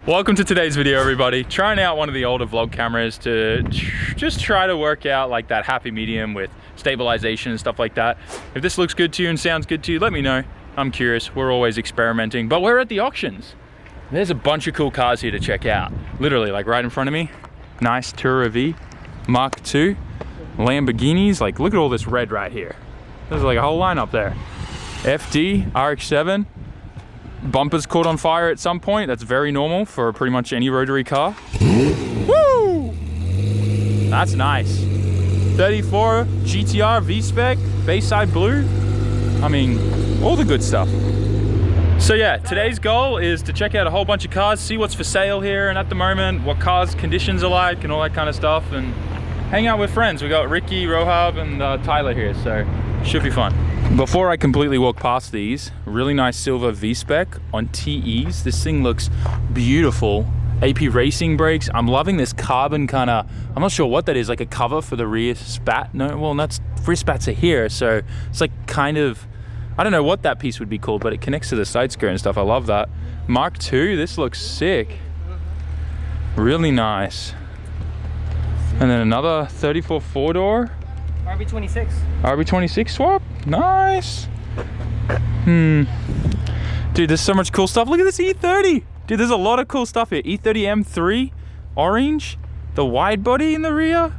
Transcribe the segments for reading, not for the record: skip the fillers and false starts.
Welcome to today's video, everybody. Trying out one of the older vlog cameras to just try to work out like that happy medium with stabilization and stuff like that. If this looks good to you and sounds good to you, let me know. I'm curious. We're always experimenting, but we're at the auctions. There's a bunch of cool cars here to check out. Literally, like right in front of me. Nice Tourer V, Mark II, Lamborghinis. Like, look at all this red right here. There's like a whole lineup there. FD, RX-7. Bumpers caught on fire at some point. That's very normal for pretty much any rotary car. Woo! That's nice. 34 GTR V-Spec, Bayside Blue. I mean, all the good stuff. So yeah, today's goal is to check out a whole bunch of cars, see what's for sale here and at the moment, what cars conditions are like and all that kind of stuff, and hang out with friends. We got Ricky, Rohab, and Tyler here, so should be fun. Before I completely walk past these, really nice silver V-Spec on TEs. This thing looks beautiful. AP racing brakes. I'm loving this carbon kind of, I'm not sure what that is, like a cover for the rear spat. No, well, that's, rear spats are here, so it's like kind of, I don't know what that piece would be called, but it connects to the side skirt and stuff. I love that. Mark II, this looks sick. Really nice. And then another 34 four-door. RB26. RB26 swap? Nice. Dude, there's so much cool stuff. Look at this E30. Dude, there's a lot of cool stuff here. E30 M3, orange, the wide body in the rear.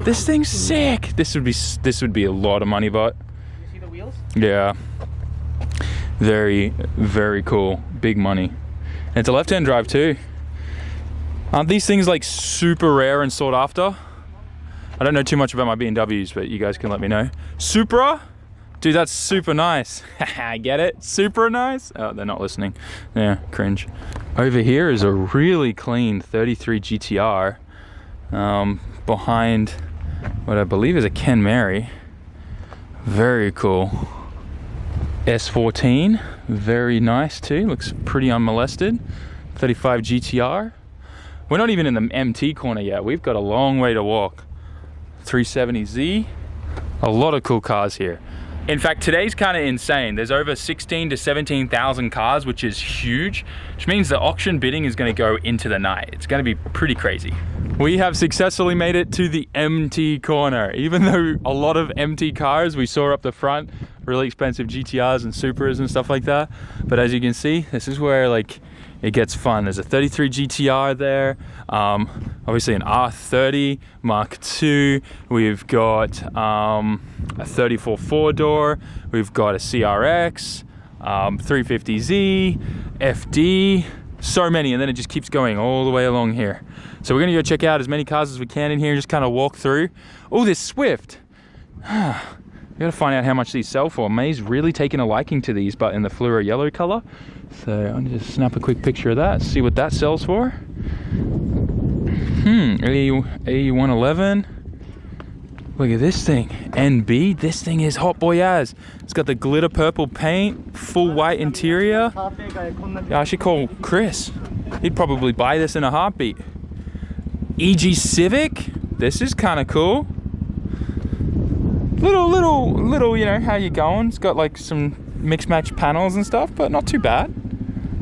This thing's sick. This would be a lot of money, but. You see the wheels? Yeah. Very, very cool. Big money. And it's a left-hand drive too. Aren't these things like super rare and sought after? I don't know too much about my BMWs, but you guys can let me know. Supra? Dude, that's super nice. I get it? Super nice? Oh, they're not listening. Yeah, cringe. Over here is a really clean 33 GTR behind what I believe is a Ken Mary. Very cool. S14, very nice too. Looks pretty unmolested. 35 GTR. We're not even in the MT corner yet. We've got a long way to walk. 370Z, a lot of cool cars here. In fact, today's kind of insane. There's over 16 to 17,000 cars, which is huge, which means the auction bidding is going to go into the night. It's going to be pretty crazy. We have successfully made it to the MT corner. Even though a lot of MT cars we saw up the front, really expensive GTRs and Supras and stuff like that. But as you can see, this is where like it gets fun. There's a 33 GTR there, obviously an R30 Mark II. We've got a 34 four-door. We've got a CRX, 350Z, FD, so many, and then it just keeps going all the way along here. So we're gonna go check out as many cars as we can in here, just kind of walk through. Oh, this Swift. We gotta find out how much these sell for. May's really taken a liking to these, but in the fluoro yellow color. So I'm gonna just snap a quick picture of that, see what that sells for. A111. Look at this thing. NB, this thing is hot boy ass. It's got the glitter purple paint, full white interior. Yeah, I should call Chris. He'd probably buy this in a heartbeat. EG Civic, this is kind of cool. Little, you know, how you going? It's got like some mix match panels and stuff, but not too bad.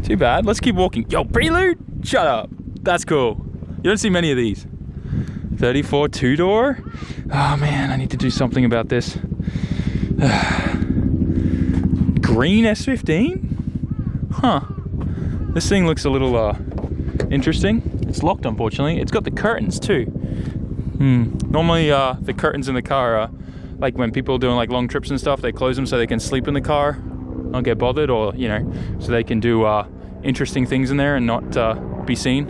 Too bad. Let's keep walking. Yo, Prelude, shut up. That's cool. You don't see many of these. 34 two-door. Oh man, I need to do something about this. Green S15? Huh. This thing looks a little interesting. It's locked, unfortunately. It's got the curtains too. Normally the curtains in the car are like when people are doing like long trips and stuff, they close them so they can sleep in the car, not get bothered, or you know, so they can do interesting things in there and not be seen.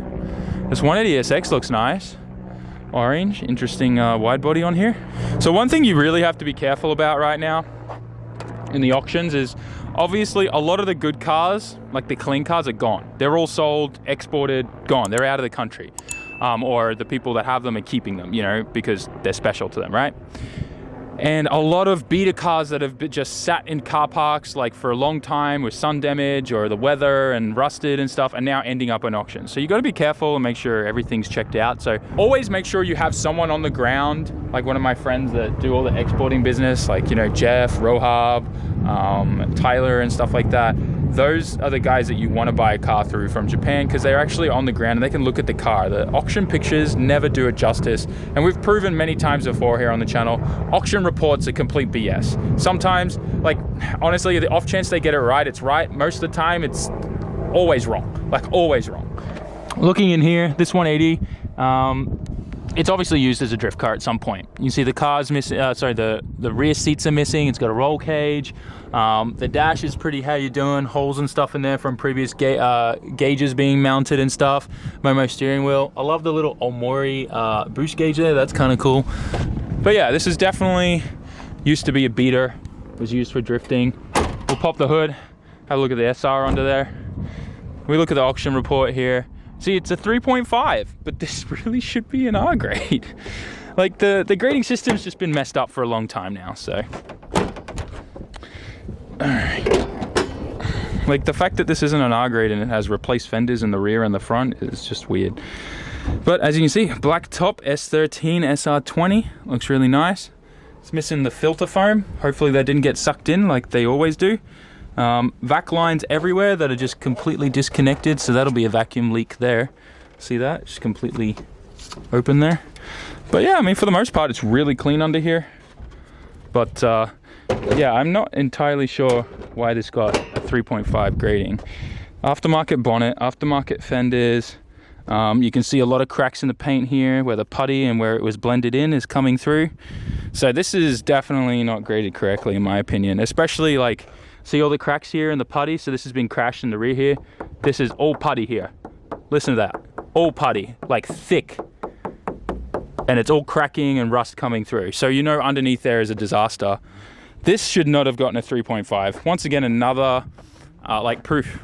This 180SX looks nice. Orange, interesting wide body on here. So one thing you really have to be careful about right now in the auctions is obviously a lot of the good cars, like the clean cars, are gone. They're all sold, exported, gone. They're out of the country. Or the people that have them are keeping them, you know, because they're special to them, right? And a lot of beta cars that have just sat in car parks like for a long time with sun damage or the weather and rusted and stuff, are now ending up in auctions. So you got to be careful and make sure everything's checked out. So always make sure you have someone on the ground, like one of my friends that do all the exporting business, like, you know, Jeff, Rohab, Tyler and stuff like that. those are the guys that you want to buy a car through from Japan, because they're actually on the ground and they can look at the car. The auction pictures never do it justice, and we've proven many times before here on the channel, auction reports are complete BS. Sometimes, like, honestly, the off chance they get it right, it's right. Most of the time, it's always wrong, like always wrong. Looking in here, this 180, it's obviously used as a drift car at some point. You can see the car's missing, the rear seats are missing. It's got a roll cage. The dash is pretty, how you doing? Holes and stuff in there from previous gauges being mounted and stuff. Momo steering wheel. I love the little Omori boost gauge there. That's kind of cool. But yeah, this is definitely used to be a beater. It was used for drifting. We'll pop the hood. Have a look at the SR under there. We look at the auction report here. See, it's a 3.5, but this really should be an R grade. Like, the grading system's just been messed up for a long time now, so. Alright. Like, the fact that this isn't an R grade and it has replaced fenders in the rear and the front is just weird. But as you can see, black top, S13 SR20, looks really nice. It's missing the filter foam. Hopefully that didn't get sucked in like they always do. Vac lines everywhere that are just completely disconnected, so that'll be a vacuum leak there. See that? Just completely open there. But yeah, I mean, for the most part, it's really clean under here. But yeah, I'm not entirely sure why this got a 3.5 grading. Aftermarket bonnet, aftermarket fenders. You can see a lot of cracks in the paint here where the putty and where it was blended in is coming through. So this is definitely not graded correctly in my opinion, especially like, see all the cracks here in the putty? So this has been crashed in the rear here. This is all putty here. Listen to that. All putty, like thick. And it's all cracking and rust coming through. So you know underneath there is a disaster. This should not have gotten a 3.5. Once again, another like proof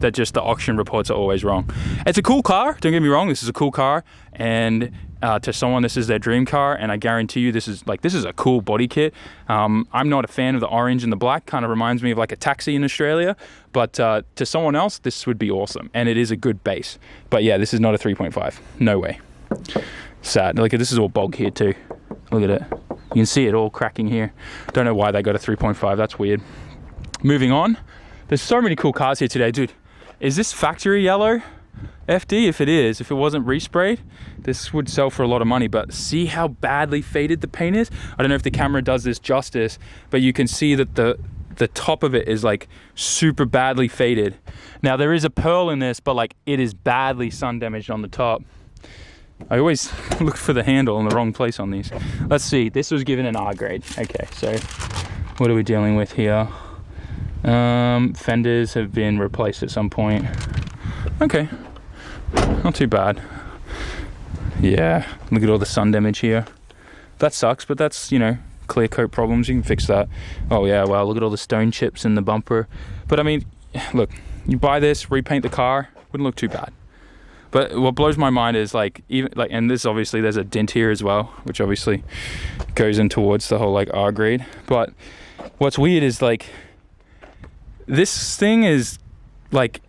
that just the auction reports are always wrong. It's a cool car, don't get me wrong, this is a cool car. And to someone, this is their dream car, and I guarantee you this is a cool body kit. I'm not a fan of the orange and the black, kind of reminds me of like a taxi in Australia, but to someone else this would be awesome, and it is a good base. But yeah, this is not a 3.5, no way. Sad. Look at this, is all bog here too. Look at it, you can see it all cracking here. Don't know why they got a 3.5, that's weird. Moving on, there's so many cool cars here today. Dude, is this factory yellow FD? If it is, if it wasn't resprayed, this would sell for a lot of money. But see how badly faded the paint is? I don't know if the camera does this justice, but you can see that the top of it is like super badly faded. Now there is a pearl in this, but like it is badly sun damaged on the top. I always look for the handle in the wrong place on these. Let's see, this was given an R grade. Okay, so what are we dealing with here? Fenders have been replaced at some point. Okay, not too bad. Yeah, look at all the sun damage here. That sucks, but that's, you know, clear coat problems, you can fix that. Oh yeah, wow, look at all the stone chips in the bumper. But I mean, look, you buy this, repaint the car, wouldn't look too bad. But what blows my mind is like, even like, and this obviously there's a dent here as well, which obviously goes in towards the whole like R grade. But what's weird is like, this thing is like,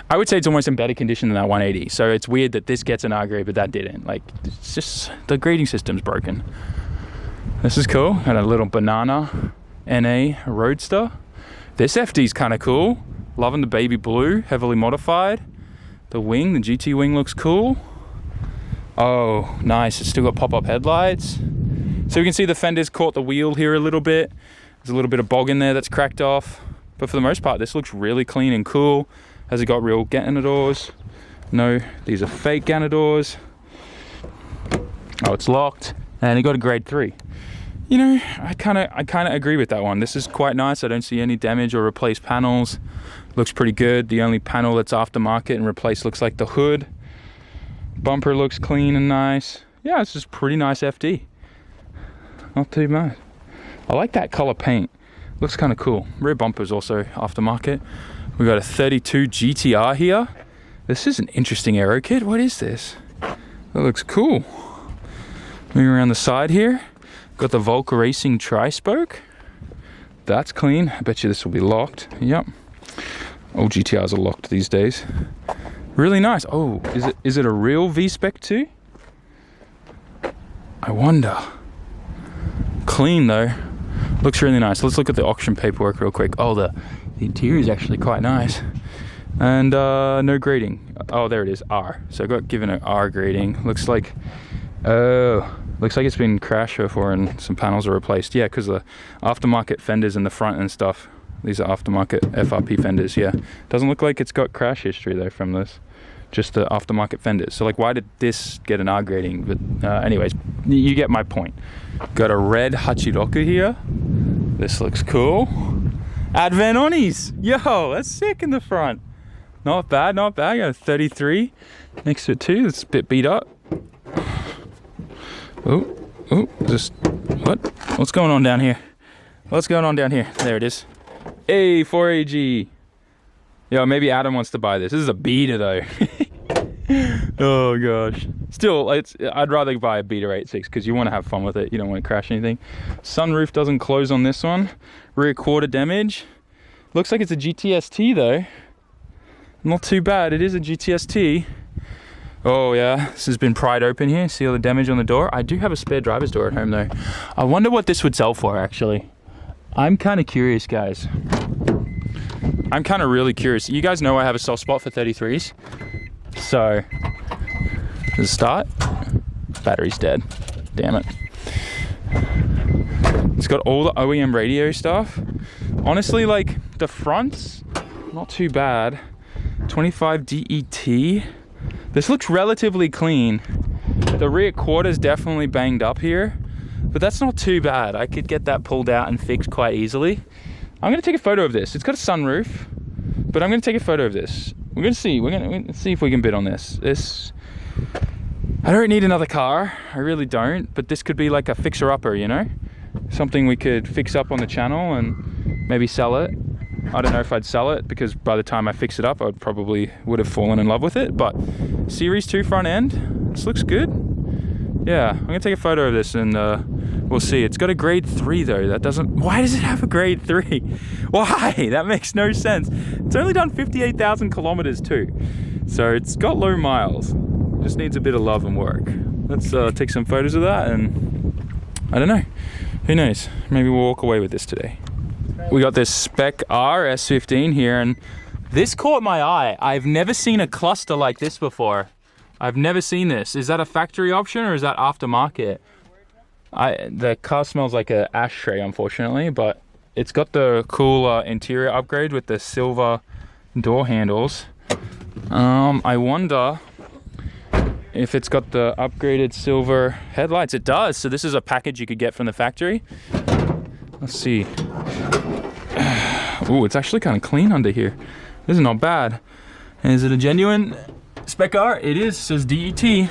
I would say it's almost in better condition than that 180. So it's weird that this gets an R grade, but that didn't. Like, it's just, the grading system's broken. This is cool. Got a little banana NA Roadster. This FD's kind of cool. Loving the baby blue, heavily modified. The wing, the GT wing looks cool. Oh, nice. It's still got pop-up headlights. So we can see the fenders caught the wheel here a little bit. There's a little bit of bog in there that's cracked off. But for the most part, this looks really clean and cool. Has it got real Ganadors? No, these are fake Ganadors. Oh, it's locked. And it got a grade 3. You know, I kind of agree with that one. This is quite nice. I don't see any damage or replaced panels. Looks pretty good. The only panel that's aftermarket and replaced looks like the hood. Bumper looks clean and nice. Yeah, it's just pretty nice FD. Not too bad. I like that color paint. Looks kind of cool. Rear bumper's also aftermarket. We got a 32 GTR here. This is an interesting aero kit. What is this? That looks cool. Moving around the side here. Got the Volca Racing tri-spoke. That's clean. I bet you this will be locked. Yep. All GTRs are locked these days. Really nice. Oh, is it a real V-spec too? I wonder. Clean though. Looks really nice. Let's look at the auction paperwork real quick. Oh, the The interior is actually quite nice. And no grading. Oh, there it is, R. So I got given an R grading. Looks like it's been crashed before and some panels are replaced. Yeah, because the aftermarket fenders in the front and stuff. These are aftermarket FRP fenders, yeah. Doesn't look like it's got crash history though from this. Just the aftermarket fenders. So like, why did this get an R grading? But anyways, you get my point. Got a red Hachiroku here. This looks cool. Advent Onis. Yo, that's sick in the front. Not bad, not bad. Got a 33 next to it too. It's a bit beat up. Oh, just what? What's going on down here? What's going on down here? There it is. Hey, 4AG. Yo, maybe Adam wants to buy this. This is a beater though. Oh gosh. Still, I'd rather buy a beater 8.6 because you want to have fun with it. You don't want to crash anything. Sunroof doesn't close on this one. Rear quarter damage. Looks like it's a GTST though. Not too bad. It is a GTST. Oh yeah, this has been pried open here. See all the damage on the door? I do have a spare driver's door at home though. I wonder what this would sell for actually. I'm kind of curious, guys. I'm kind of really curious. You guys know I have a soft spot for 33s. So, to start, battery's dead. Damn it. It's got all the OEM radio stuff. Honestly, like, the front's not too bad. 25 DET. This looks relatively clean. The rear quarter's definitely banged up here. But that's not too bad. I could get that pulled out and fixed quite easily. I'm gonna take a photo of this. It's got a sunroof, but I'm gonna take a photo of this. We're gonna see if we can bid on this. I don't need another car. I really don't, but this could be like a fixer-upper, you know? Something we could fix up on the channel and maybe sell it. I don't know if I'd sell it because by the time I fix it up, I would have fallen in love with it, but Series 2 front end, this looks good. Yeah, I'm gonna take a photo of this and we'll see. It's got a grade 3 though. Why does it have a grade 3? Why? That makes no sense. It's only done 58,000 kilometers too. So it's got low miles. Just needs a bit of love and work. Let's take some photos of that and I don't know. Who knows? Maybe we'll walk away with this today. We got this Spec R S15 here and this caught my eye. I've never seen a cluster like this before. I've never seen this. Is that a factory option or is that aftermarket? The car smells like an ashtray, unfortunately, but it's got the cool interior upgrade with the silver door handles. I wonder if it's got the upgraded silver headlights. It does. So this is a package you could get from the factory. Let's see. Ooh, it's actually kind of clean under here. This is not bad. Is it a genuine Spec R? It is. It says DET.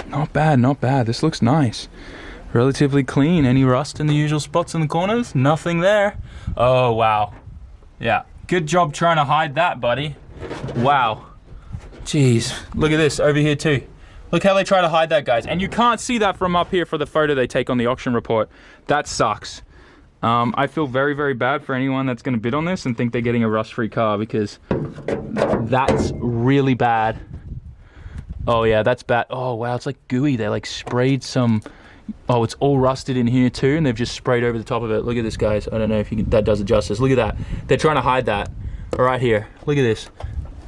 Not bad, not bad. This looks nice. Relatively clean. Any rust in the usual spots in the corners? Nothing there. Oh, wow. Yeah. Good job trying to hide that, buddy. Wow. Jeez. Look at this over here too. Look how they try to hide that, guys. And you can't see that from up here for the photo they take on the auction report. That sucks. I feel very, very bad for anyone that's going to bid on this and think they're getting a rust-free car because that's really bad. Oh yeah, that's bad. Oh wow, it's like gooey. They like sprayed some. Oh, it's all rusted in here too, and they've just sprayed over the top of it. Look at this, guys. I don't know if that does it justice. Look at that. They're trying to hide that right here. Look at this.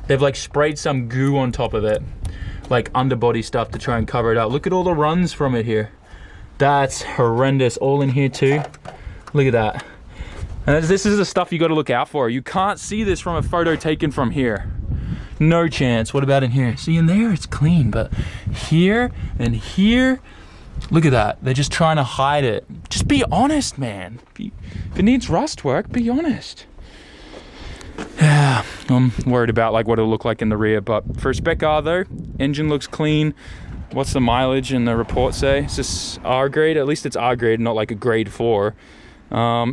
They've like sprayed some goo on top of it, like underbody stuff to try and cover it up. Look at all the runs from it here. That's horrendous. All in here too. Look at that. And this is the stuff you got to look out for. You can't see this from a photo taken from here. No chance. What about in here? See, in there it's clean, but here and here, look at that. They're just trying to hide it. Just be honest, man. If it needs rust work, be honest. Yeah, I'm worried about like what it'll look like in the rear, but for a Spec R though, engine looks clean. What's the mileage in the report say? It's just R grade. At least it's R grade, not like a grade 4.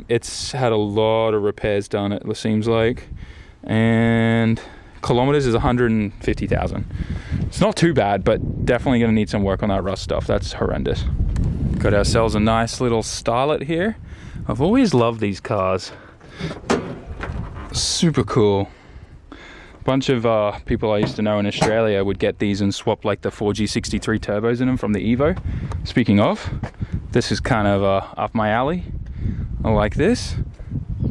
It's had a lot of repairs done, it seems like, and kilometers is 150,000. It's not too bad, but definitely gonna need some work on that rust stuff. That's horrendous. Got ourselves a nice little Starlet here. I've always loved these cars. Super cool. A bunch of people I used to know in Australia would get these and swap like the 4G63 turbos in them from the Evo. Speaking of, this is kind of up my alley. I like this.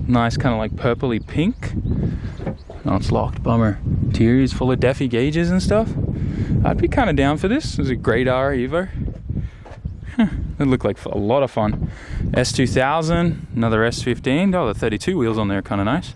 Nice kind of like purpley pink. Oh, it's locked, bummer. Interior is full of Defi gauges and stuff. I'd be kind of down for this. It's a great R Evo. It looked like a lot of fun. S2000, another S15. Oh, the 32 wheels on there are kind of nice.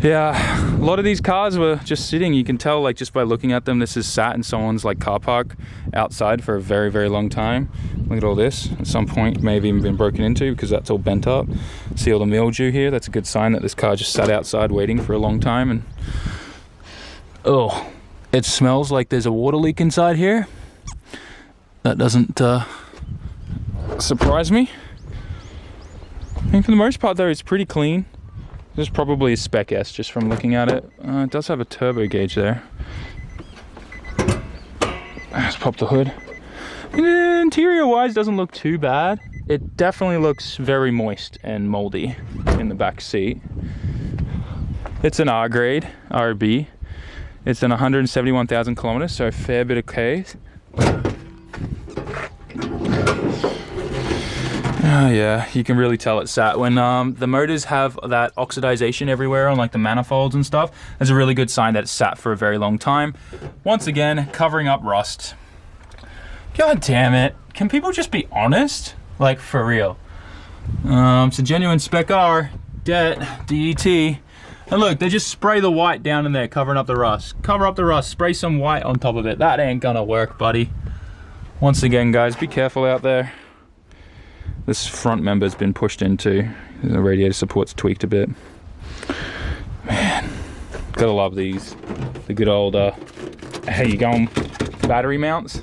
Yeah, a lot of these cars were just sitting. You can tell, like, just by looking at them, this is sat in someone's like car park outside for a very, very long time. Look at all this. At some point, may have even been broken into because that's all bent up. See all the mildew here? That's a good sign that this car just sat outside waiting for a long time. And oh, it smells like there's a water leak inside here. That doesn't surprise me. I think for the most part, though, it's pretty clean. This is probably a Spec S just from looking at it. It does have a turbo gauge there. Let's pop the hood. Interior wise doesn't look too bad. It definitely looks very moist and moldy in the back seat. It's an R grade, RB. It's an 171,000 kilometers, so a fair bit of Ks. Oh yeah, you can really tell it's sat. When the motors have that oxidization everywhere on like the manifolds and stuff, that's a really good sign that it's sat for a very long time. Once again, covering up rust. God damn it. Can people just be honest? Like, for real. It's a genuine Spec R, DET. And look, they just spray the white down in there, covering up the rust. Cover up the rust, spray some white on top of it. That ain't gonna work, buddy. Once again, guys, be careful out there. This front member's been pushed into. The radiator support's tweaked a bit. Man, gotta love these. The good old, how you going, battery mounts.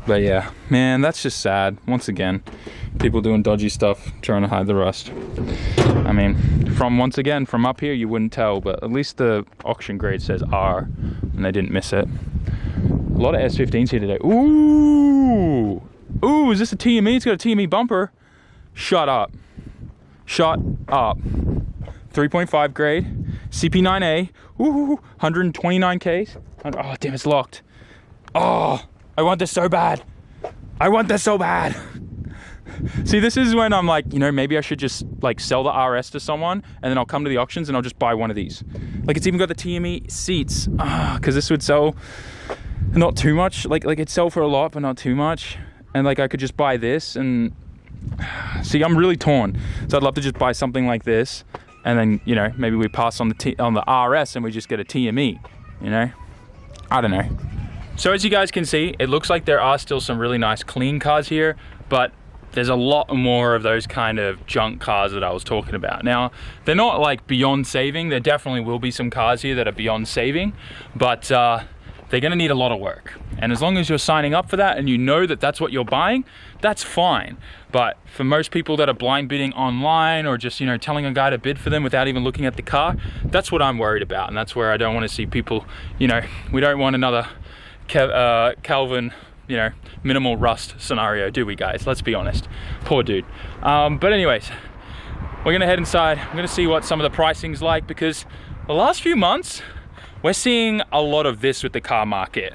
But yeah, man, that's just sad. Once again, people doing dodgy stuff, trying to hide the rust. I mean, once again, from up here, you wouldn't tell, but at least the auction grade says R, and they didn't miss it. A lot of S15s here today. Ooh! Ooh, is this a TME? It's got a TME bumper. Shut up. Shut up. 3.5 grade. CP9A. Ooh, 129 Ks. Oh, damn, it's locked. Oh, I want this so bad. I want this so bad. See, this is when I'm like, you know, maybe I should just like sell the RS to someone and then I'll come to the auctions and I'll just buy one of these. Like, it's even got the TME seats. Because this would sell not too much. Like it'd sell for a lot, but not too much. And like I could just buy this and see, I'm really torn. So I'd love to just buy something like this, and then, you know, maybe we pass on the RS and we just get a TME. You know, I don't know. So as you guys can see, it looks like there are still some really nice clean cars here, but there's a lot more of those kind of junk cars that I was talking about. Now, they're not like beyond saving. There definitely will be some cars here that are beyond saving, but they're gonna need a lot of work. And as long as you're signing up for that and you know that that's what you're buying, that's fine. But for most people that are blind bidding online or just, you know, telling a guy to bid for them without even looking at the car, that's what I'm worried about. And that's where I don't want to see people, you know, we don't want another Calvin, you know, minimal rust scenario, do we, guys? Let's be honest. Poor dude. But anyways, we're gonna head inside. I'm gonna see what some of the pricing's like, because the last few months, we're seeing a lot of this with the car market.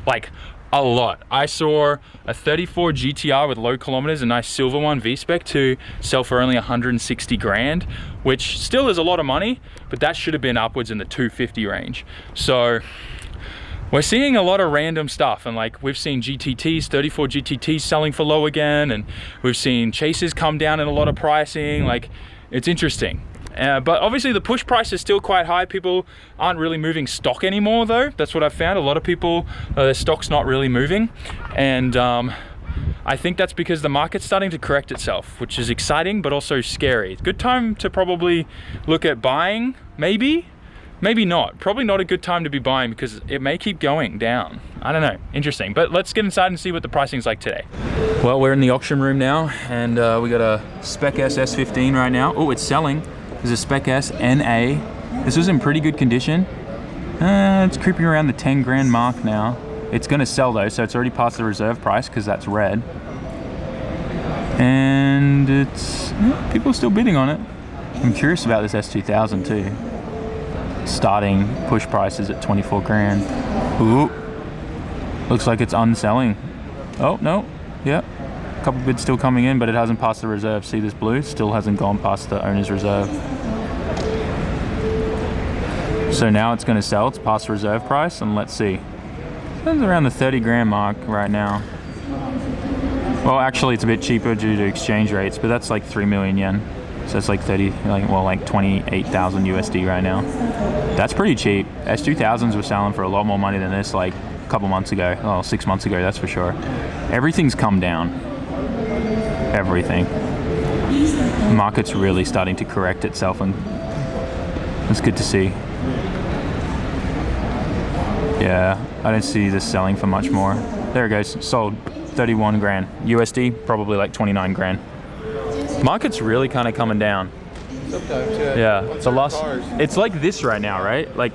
Like, a lot. I saw a 34 GTR with low kilometers, a nice silver one, V-Spec 2, sell for only 160 grand, which still is a lot of money, but that should have been upwards in the 250 range. So we're seeing a lot of random stuff, and like we've seen GTTs, 34 GTTs selling for low again, and we've seen Chases come down in a lot of pricing. Like, it's interesting. But obviously the push price is still quite high. People aren't really moving stock anymore, though. That's what I've found. A lot of people, their stock's not really moving. And I think that's because the market's starting to correct itself, which is exciting, but also scary. Good time to probably look at buying, maybe not. Probably not a good time to be buying, because it may keep going down. I don't know, interesting. But let's get inside and see what the pricing's like today. Well, we're in the auction room now, and we got a Spec S S15 right now. Oh, it's selling. There's a Spec S NA. This was in pretty good condition. It's creeping around the 10 grand mark now. It's gonna sell though, so it's already past the reserve price because that's red. And it's, people are still bidding on it. I'm curious about this S2000 too. Starting push prices at 24 grand. Ooh, looks like it's unselling. Oh no, yep. couple bids still coming in, but it hasn't passed the reserve. See this blue? Still hasn't gone past the owner's reserve. So now it's going to sell. It's past reserve price, and let's see. It's around the 30 grand mark right now. Well, actually, it's a bit cheaper due to exchange rates, but that's like 3 million yen. So it's like 28,000 USD right now. That's pretty cheap. S2000s were selling for a lot more money than this like a couple months ago. Oh, 6 months ago, that's for sure. Everything's come down. Everything. The market's really starting to correct itself, and it's good to see. Yeah, I don't see this selling for much more. There it goes, sold. 31 grand. USD, probably like 29 grand. Market's really kind of coming down. Sometimes, yeah. It's like this right now, right? Like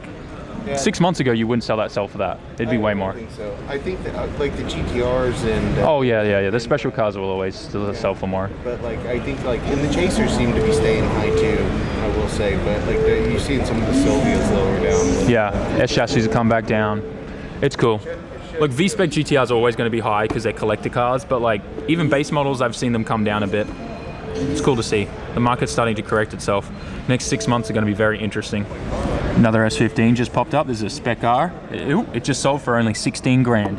6 months ago, you wouldn't sell that cell for that. It'd be way more. I think so. I think that like the GTRs and oh yeah. The special cars will always still sell for more. But like I think like and the Chasers seem to be staying high too. I will say, but like you've seen some of the Sylvias lower down. Yeah, S chassis have come back down. It's cool. Look, V-Spec GTRs are always going to be high because they're collector cars, but like even base models, I've seen them come down a bit. It's cool to see. The market's starting to correct itself. Next 6 months are going to be very interesting. Another S15 just popped up. This is a Spec R. Ooh, it just sold for only 16 grand.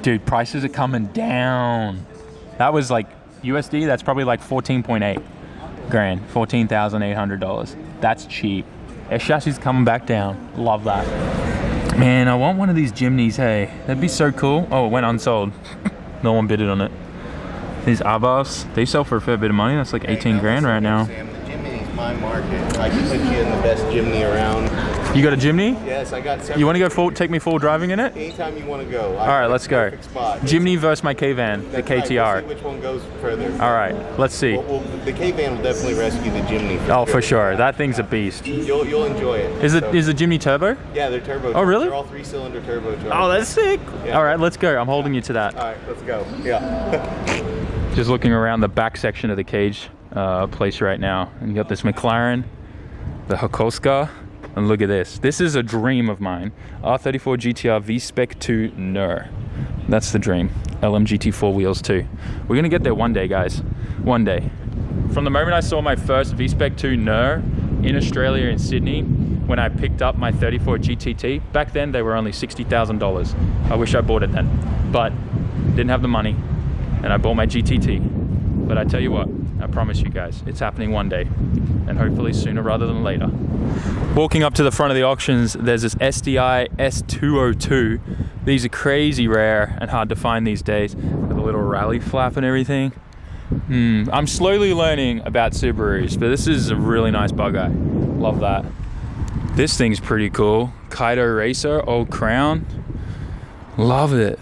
Dude, prices are coming down. That was like USD, that's probably like 14.8 grand, $14,800. That's cheap. S chassis coming back down. Love that. Man, I want one of these Jimneys, hey. That'd be so cool. Oh, it went unsold. No one bidded on it. These Avas, they sell for a fair bit of money. That's like 18 grand right now. Sam, the Jimny's my market. I can put you in the best Jimny around. You got a Jimny? Yes, I got several. You want to go full, take me full driving in it? Anytime you want to go. All right, let's go. Spot. Jimny versus my K-Van, the KTR. Right. We'll see which one goes further. All right, let's see. Well, the K-Van will definitely rescue the Jimny. For sure. That thing's a beast. You'll enjoy it. Is the Jimny turbo? Yeah, they're turbo. Oh, really? They're all 3-cylinder turbocharged. Oh, that's sick. Yeah. All right, let's go. I'm holding you to that. All right, let's go. Yeah. Just looking around the back section of the cage place right now. And you got this McLaren, the Hakoska, and look at this. This is a dream of mine. R34 GTR V-Spec 2 NER. That's the dream. LMGT 4 wheels too. We're gonna get there one day, guys. One day. From the moment I saw my first V-Spec 2 NER in Australia in Sydney, when I picked up my 34 GTT, back then they were only $60,000. I wish I bought it then, but didn't have the money. And I bought my GTT. But I tell you what, I promise you guys, it's happening one day, and hopefully sooner rather than later. Walking up to the front of the auctions, there's this SDI S202. These are crazy rare and hard to find these days, with a little rally flap and everything. I'm slowly learning about Subarus, but this is a really nice bug eye. Love that. This thing's pretty cool. Kaido Racer, old Crown. Love it.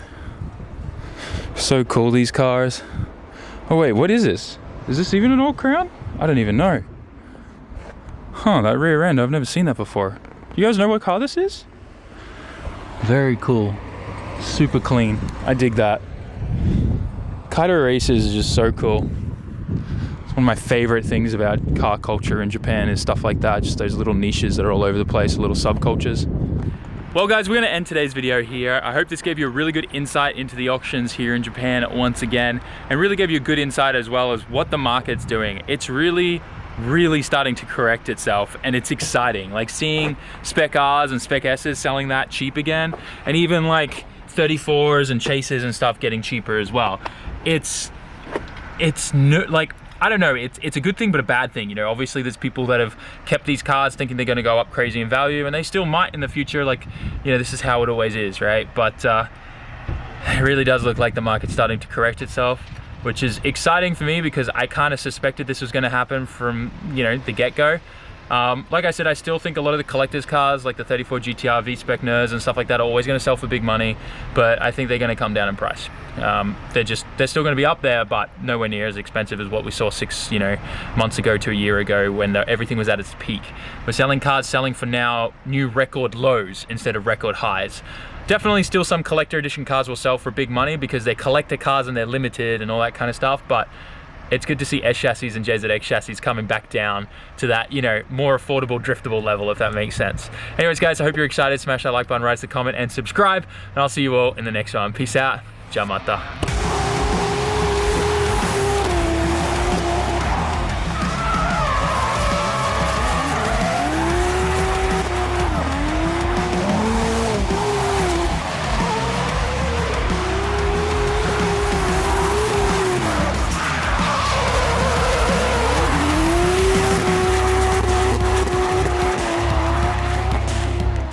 So cool, these cars. Oh wait, what is this? Is this even an old Crown? I don't even know. Huh, that rear end, I've never seen that before. You guys know what car this is? Very cool. Super clean. I dig that. Kaido Racers is just so cool. It's one of my favorite things about car culture in Japan is stuff like that. Just those little niches that are all over the place, little subcultures. Well guys, we're gonna end today's video here. I hope this gave you a really good insight into the auctions here in Japan once again, and really gave you a good insight as well as what the market's doing. It's really starting to correct itself, and it's exciting. Like seeing Spec Rs and Spec Ss selling that cheap again, and even like 34s and Chasers and stuff getting cheaper as well. It's no, like, I don't know, it's a good thing but a bad thing, you know. Obviously there's people that have kept these cars thinking they're going to go up crazy in value, and they still might in the future. Like, you know, this is how it always is, right? But it really does look like the market's starting to correct itself, which is exciting for me because I kind of suspected this was going to happen from, you know, the get-go. Like I said, I still think a lot of the collectors cars like the 34 GTR V-Spec NERs and stuff like that are always going to sell for big money, but I think they're going to come down in price. They're still going to be up there, but nowhere near as expensive as what we saw 6 months ago to a year ago when everything was at its peak. We're selling cars selling for now new record lows instead of record highs. Definitely still some collector edition cars will sell for big money because they're collector cars and they're limited and all that kind of stuff, but it's good to see S chassis and JZX chassis coming back down to that, you know, more affordable, driftable level, if that makes sense. Anyways, guys, I hope you're excited. Smash that like button, write us a comment, and subscribe. And I'll see you all in the next one. Peace out. Jamata.